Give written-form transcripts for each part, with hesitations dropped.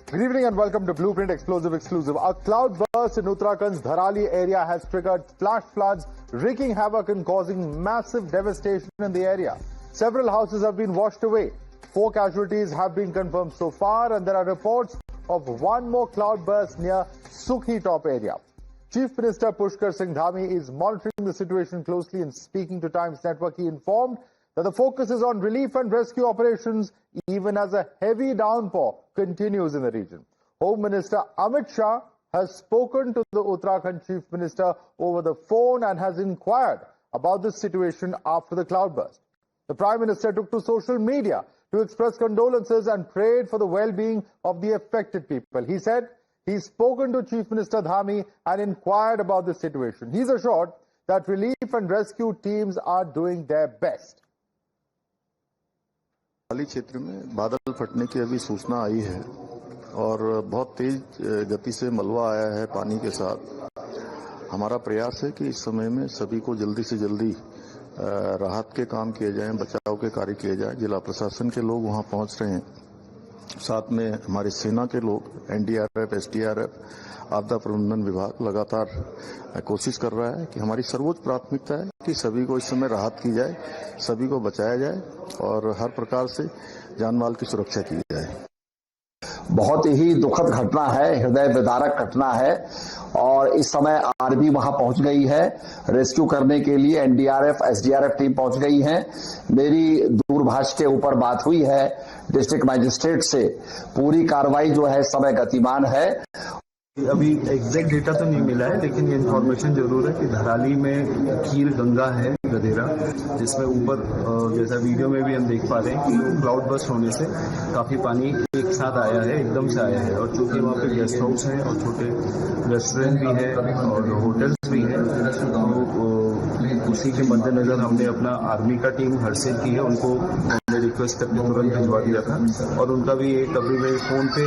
Good evening and welcome to Blueprint Explosive Exclusive. A cloudburst in Uttarakhand's Dharali area has triggered flash floods, wreaking havoc and causing massive devastation in the area. Several houses have been washed away. 4 casualties have been confirmed so far, and there are reports of one more cloudburst near Sukhi Top area. Chief Minister Pushkar Singh Dhami is monitoring the situation closely and speaking to Times Network. He informed that the focus is on relief and rescue operations even as a heavy downpour continues in the region. Home Minister Amit Shah has spoken to the Uttarakhand Chief Minister over the phone and has inquired about this situation after the cloudburst. The Prime Minister took to social media to express condolences and prayed for the well-being of the affected people. He said he's spoken to Chief Minister Dhami and inquired about the situation. He's assured that relief and rescue teams are doing their best. Darali क्षेत्र में बादल फटने की अभी सूचना आई है और बहुत तेज गति से मलबा आया है पानी के साथ। हमारा प्रयास है कि इस समय में सभी को जल्दी से जल्दी राहत के काम किए जाएं, बचाव के कार्य किए जाएं। जिला प्रशासन के लोग वहां पहुंच रहे हैं, साथ में हमारी सेना के लोग, NDRF, SDRF, आपदा प्रबंधन विभाग लगातार कोशिश कर रहा है कि हमारी सर्वोच्च प्राथमिकता है कि सभी को इस समय राहत की जाए, सभी को बचाया जाए और हर प्रकार से जान माल की सुरक्षा की जाए। बहुत ही दुखद घटना है, हृदय विदारक घटना है और इस समय आर्मी वहां पहुंच गई है। रेस्क्यू करने के लिए NDRF, SDRF टीम पहुंच गई है। मेरी दूरभाष के ऊपर बात हुई है डिस्ट्रिक्ट मजिस्ट्रेट से। पूरी कार्रवाई जो है समय गतिमान है। अभी एग्जैक्ट डेटा तो नहीं मिला है, लेकिन ये इन्फॉर्मेशन जरूर है कि धराली में खीर गंगा है गदेरा, जिसमें ऊपर जैसा वीडियो में भी हम देख पा रहे हैं कि क्लाउड बस्ट होने से काफी पानी एक साथ आया है, एकदम से आया है। और चूंकि वहाँ पे गेस्ट हाउस है और छोटे रेस्टोरेंट भी है और होटल्स भी है, तो उसी के मद्देनजर हमने अपना आर्मी का टीम हरसेल की है, उनको हमने रिक्वेस्ट करके तुरंत भिजवा दिया था। और उनका भी एक अभी मेरे फोन पे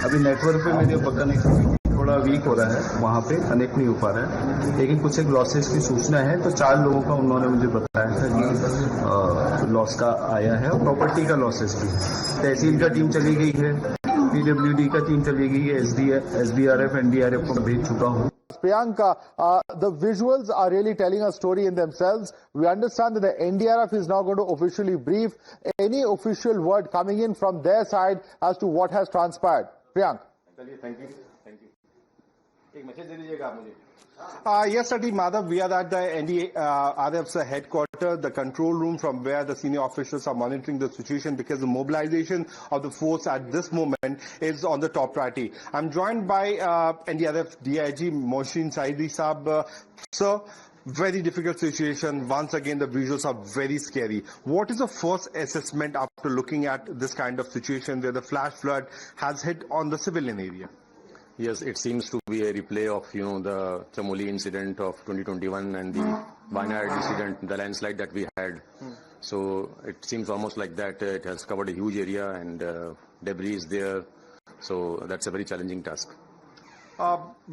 अभी नेटवर्क पे मेरे कनेक्ट थोड़ा वीक हो रहा है, वहाँ पे कनेक्ट नहीं हो पा रहा है, लेकिन कुछ एक लॉसेस की सूचना है। तो 4 लोगों का उन्होंने मुझे बताया था कि लॉस का आया है और प्रॉपर्टी का लॉसेस भी। तहसील का टीम चली गई है, PWD का टीम चली गई है, SDRF, NDRF को भेज चुका हूँ। Priyanka, the visuals are really telling a story in themselves. We understand that the NDRF is now going to officially brief. Any official word coming in from their side as to what has transpired? Priyanka. Thank you. एक message दे दीजिएगा आप मुझे। Yes, Sati Madhav, we are at the NDRF's headquarters, the control room from where the senior officials are monitoring the situation, because the mobilization of the force at this moment is on the top priority. I'm joined by NDRF DIG Mohsin Saidi Saab. Sir, very difficult situation. Once again, the visuals are very scary. What is the first assessment after looking at this kind of situation where the flash flood has hit on the civilian area? Yes, it seems to be a replay of, the Chamoli incident of 2021 and the Wayanad incident, the landslide that we had. So it seems almost like that. It has covered a huge area and debris is there. So that's a very challenging task.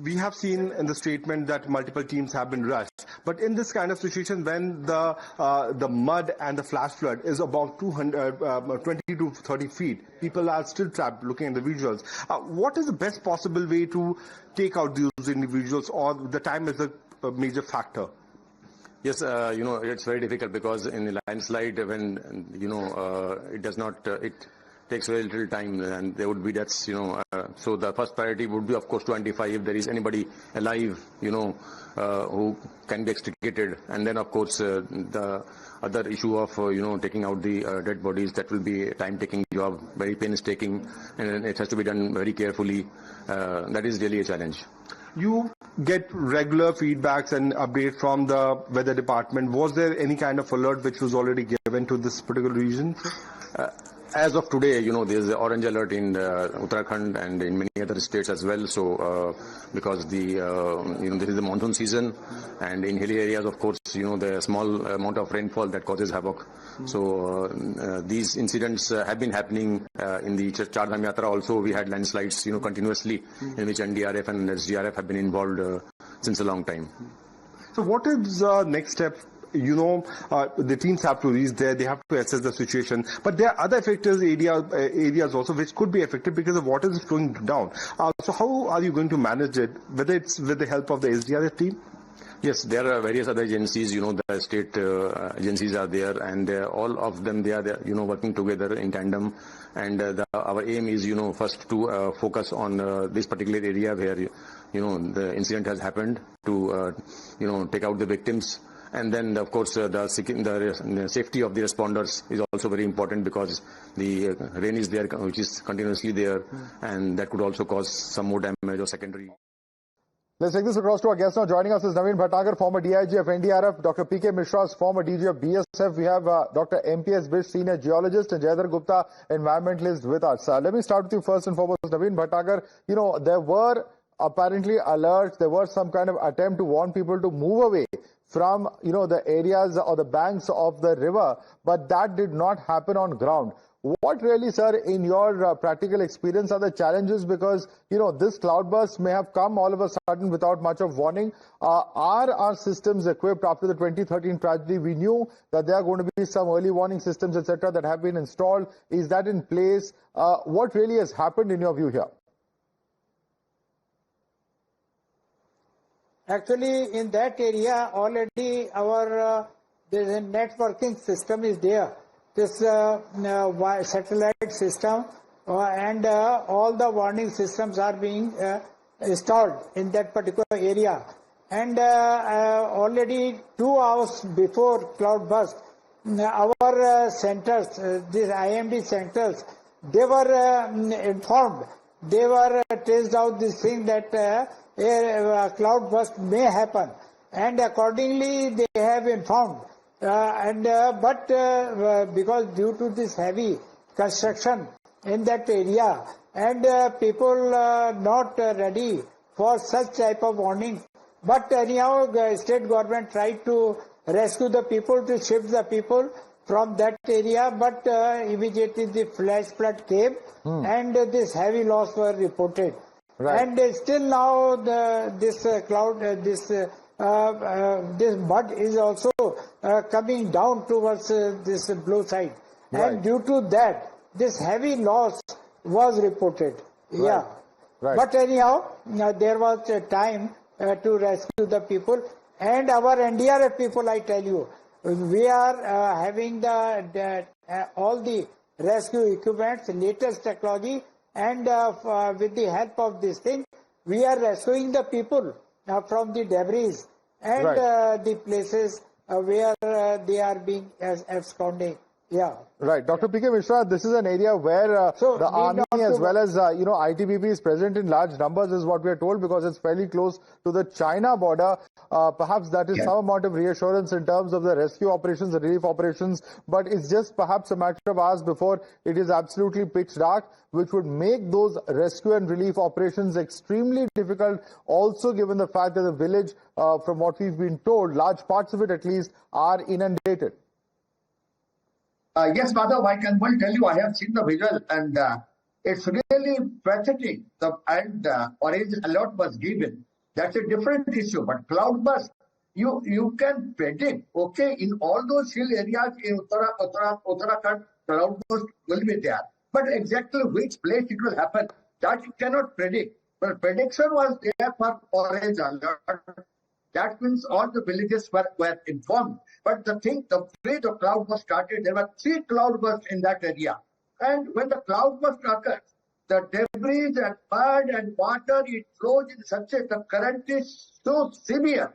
We have seen in the statement that multiple teams have been rushed, but in this kind of situation, when the mud and the flash flood is about 20 to 30 feet, people are still trapped looking at the visuals. What is the best possible way to take out those individuals, or the time is a major factor? Yes, it's very difficult because in the landslide, when, it does not, it takes very little time and there would be deaths, so the first priority would be, of course, to identify if there is anybody alive, who can be extricated. And then, of course, the other issue of, taking out the dead bodies, that will be a time-taking job, very painstaking, and it has to be done very carefully. That is really a challenge. You get regular feedbacks and updates from the weather department. Was there any kind of alert which was already given to this particular region? As of today, there is an orange alert in Uttarakhand and in many other states as well. So, because this is the monsoon season, and in hilly areas, of course, the small amount of rainfall that causes havoc. So, these incidents have been happening in the Char Dham Yatra. Also, we had landslides, continuously, in which NDRF and SDRF have been involved since a long time. So, what is the next step the teams have to reach there, they have to assess the situation. But there are other affected areas also which could be affected because the water is flowing down. So how are you going to manage it, whether it's with the help of the SDRF team? Yes, there are various other agencies, the state agencies are there, and all of them, they are working together in tandem. And our aim is, first to focus on this particular area where, the incident has happened, to, take out the victims. And then, of course, the safety of the responders is also very important, because the rain is there, which is continuously there, and that could also cause some more damage or secondary. Let's take this across to our guest now. Joining us is Naveen Bhatnagar, former DIG of NDRF, Dr. P.K. Mishra, former DG of BSF. We have Dr. M.P.S. Bish, senior geologist, and Jayadhar Gupta, environmentalist, with us. Let me start with you first and foremost, Naveen Bhatnagar. There were apparently alerts, there was some kind of attempt to warn people to move away from, the areas or the banks of the river, but that did not happen on ground. What really, sir, in your practical experience are the challenges? Because, this cloudburst may have come all of a sudden without much of warning. Are our systems equipped? After the 2013 tragedy, we knew that there are going to be some early warning systems, etc., that have been installed. Is that in place? What really has happened in your view here? Actually, in that area, already our the networking system is there. This satellite system and all the warning systems are being installed in that particular area. And already 2 hours before cloudburst, our centers, these IMD centers, they were informed. They were traced out this thing that a cloudburst may happen, and accordingly they have informed. But because due to this heavy construction in that area, and people not ready for such type of warning. But anyhow, state government tried to rescue the people, to shift the people from that area, but immediately the flash flood came, and this heavy loss were reported. Right. And still now this mud is also coming down towards this blue side. Right. And due to that, this heavy loss was reported. Right. Yeah. Right. But anyhow, there was a time to rescue the people. And our NDRF people, I tell you, we are having all the rescue equipment, latest technology, and with the help of this thing, we are rescuing the people from the debris and right. The places where they are being absconding. Yeah. Right. Dr. P.K. Mishra, this is an area where the army as well as, ITBP is present in large numbers, is what we are told, because it's fairly close to the China border. Perhaps that is some amount of reassurance in terms of the rescue operations, the relief operations, but it's just perhaps a matter of hours before it is absolutely pitch dark, which would make those rescue and relief operations extremely difficult, also given the fact that the village, from what we've been told, large parts of it at least, are inundated. Yes, Madhav, I can well tell you, I have seen the visual, and it's really pathetic. The orange alert was given. That's a different issue. But cloudburst, you can predict, okay, in all those hill areas in Uttarakhand, cloudburst will be there. But exactly which place it will happen, that you cannot predict. But prediction was there for orange alert. That means all the villages were informed. But the way the cloudburst started, there were 3 cloudbursts in that area. And when the cloudburst occurs, the debris and mud and water, it flows in such a, the current is so severe.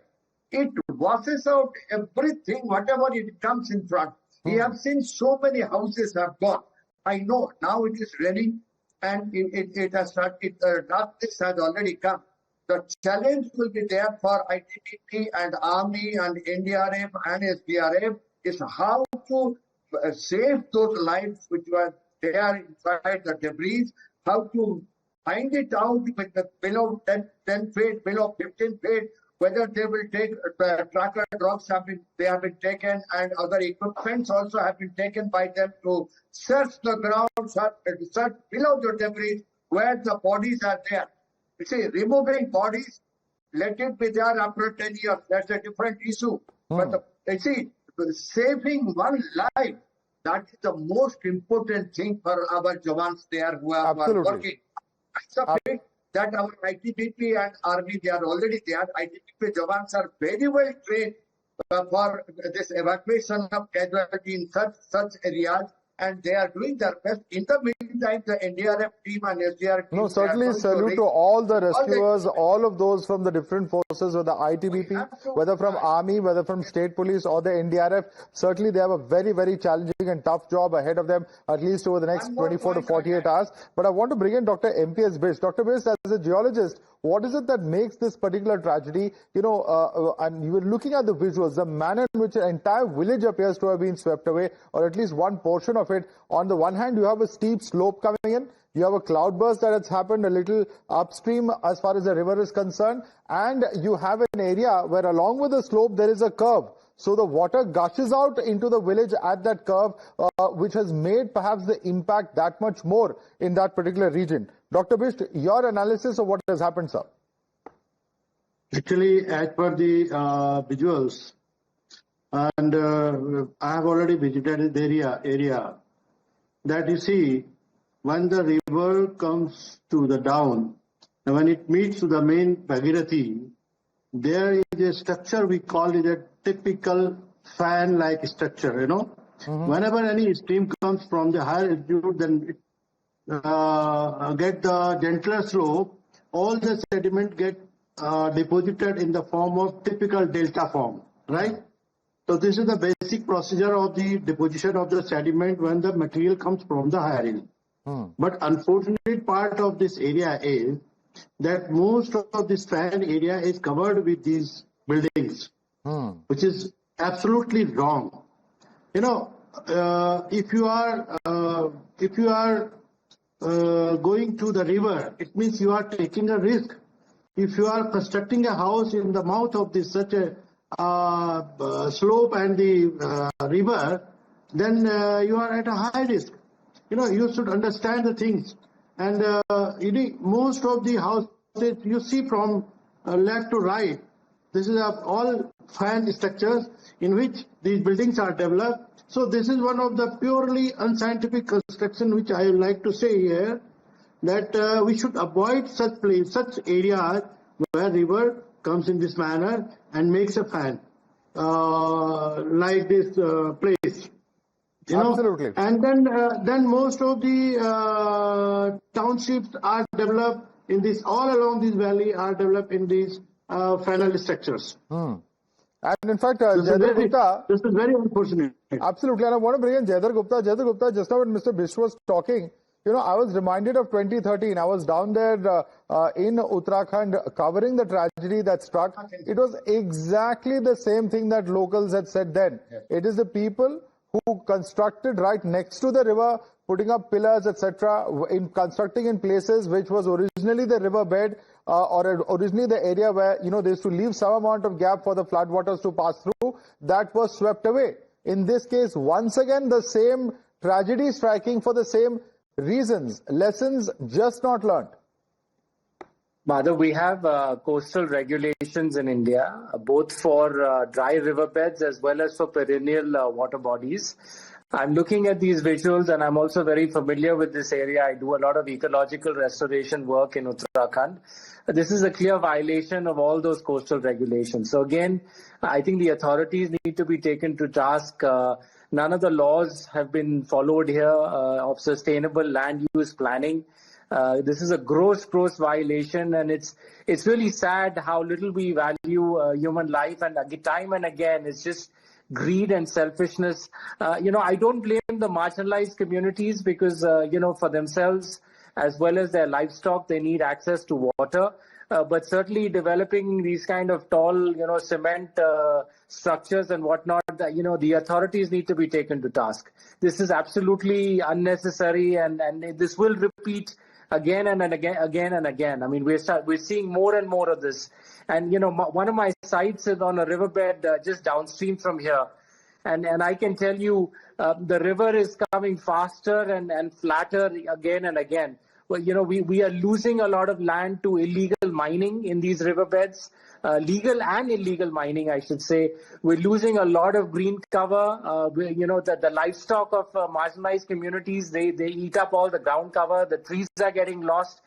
It washes out everything, whatever it comes in front. We have seen so many houses have gone. I know now it is raining, and it has started, darkness has already come. The challenge will be there for ITBP and Army and NDRF and SDRF is how to save those lives which were there inside the debris, how to find it out with the below 10 feet, below 15 feet, whether they will take tracker drops have been taken, and other equipments also have been taken by them to search the ground, search below the debris where the bodies are there. You see, removing bodies, let it be there after 10 years. That's a different issue. But the You see, saving one life, that is the most important thing for our Jawans there who are working. It's a fact that our ITBP and Army, they are already there. ITBP Jawans are very well trained for this evacuation of casualty in such areas, and they are doing their best. In the meantime, the NDRF team and SDRF team... No, certainly salute to all the rescuers, all of those from the different forces, whether ITBP, whether from Army, whether from State Police or the NDRF. Certainly they have a very, very challenging and tough job ahead of them, at least over the next 24 to 48 hours. But I want to bring in Dr. M.P.S. Bisht. Dr. Bisht, as a geologist, what is it that makes this particular tragedy, and you were looking at the visuals, the manner in which an entire village appears to have been swept away, or at least one portion of it. On the one hand, you have a steep slope coming in, you have a cloudburst that has happened a little upstream as far as the river is concerned, and you have an area where along with the slope there is a curve. So the water gushes out into the village at that curve, which has made perhaps the impact that much more in that particular region. Dr. Bisht, your analysis of what has happened, sir? Actually, as per the visuals, and I have already visited the area, that you see, when the river comes to the down, and when it meets to the main Bhagirathi, there is a structure we call it a typical fan-like structure, Whenever any stream comes from the higher altitude, then it get the gentler slope, all the sediment get deposited in the form of typical delta form, right? So this is the basic procedure of the deposition of the sediment when the material comes from the higher hill. But unfortunate part of this area is that most of this fan area is covered with these buildings, which is absolutely wrong. If you are going to the river, it means you are taking a risk. If you are constructing a house in the mouth of this such a slope and the river, then you are at a high risk. You should understand the things. And most of the houses you see from left to right, this is all fan structures in which these buildings are developed. So this is one of the purely unscientific construction which I would like to say here, that we should avoid such areas where river comes in this manner and makes a fan like this place. Absolutely. And then most of the townships are developed in this, all along this valley are developed in these fanal structures. And in fact, Jayadhar Gupta... This is very unfortunate. Absolutely. And I want to bring in Jayadhar Gupta. Jayadhar Gupta, just now when Mr. Bisht was talking, I was reminded of 2013. I was down there in Uttarakhand covering the tragedy that struck. It was exactly the same thing that locals had said then. It is the people who constructed right next to the river, putting up pillars, etc., in constructing in places which was originally the river bed, or originally the area where, they used to leave some amount of gap for the flood waters to pass through, that was swept away. In this case, once again, the same tragedy striking for the same reasons, lessons just not learned. Madhav, we have coastal regulations in India, both for dry riverbeds as well as for perennial water bodies. I'm looking at these visuals and I'm also very familiar with this area. I do a lot of ecological restoration work in Uttarakhand. This is a clear violation of all those coastal regulations. So again, I think the authorities need to be taken to task. None of the laws have been followed here of sustainable land use planning. This is a gross violation, and it's really sad how little we value human life, and time and again it's just greed and selfishness. I don't blame the marginalized communities because for themselves as well as their livestock, they need access to water. But certainly developing these kind of tall, cement structures and whatnot, the authorities need to be taken to task. This is absolutely unnecessary, and this will repeat again and again. I mean, we're seeing more and more of this. And, one of my sites is on a riverbed just downstream from here. And I can tell you the river is coming faster and flatter again and again. we are losing a lot of land to illegal mining in these riverbeds. Legal and illegal mining, I should say. We're losing a lot of green cover. The livestock of marginalized communities, they eat up all the ground cover. The trees are getting lost.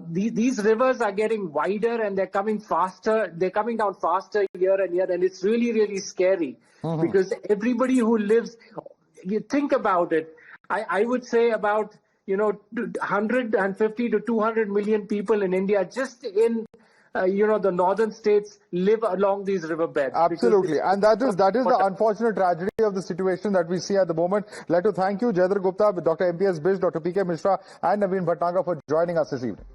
These rivers are getting wider and they're coming faster. They're coming down faster year and year, and it's really, really scary because everybody who lives, you think about it. I would say about 150 to 200 million people in India, just in the northern states, live along these riverbeds. Absolutely. And that is the unfortunate tragedy of the situation that we see at the moment. I'd like to thank you, Jayendra Gupta, Dr. MPS Bish, Dr. PK Mishra, and Naveen Bhatnagar for joining us this evening.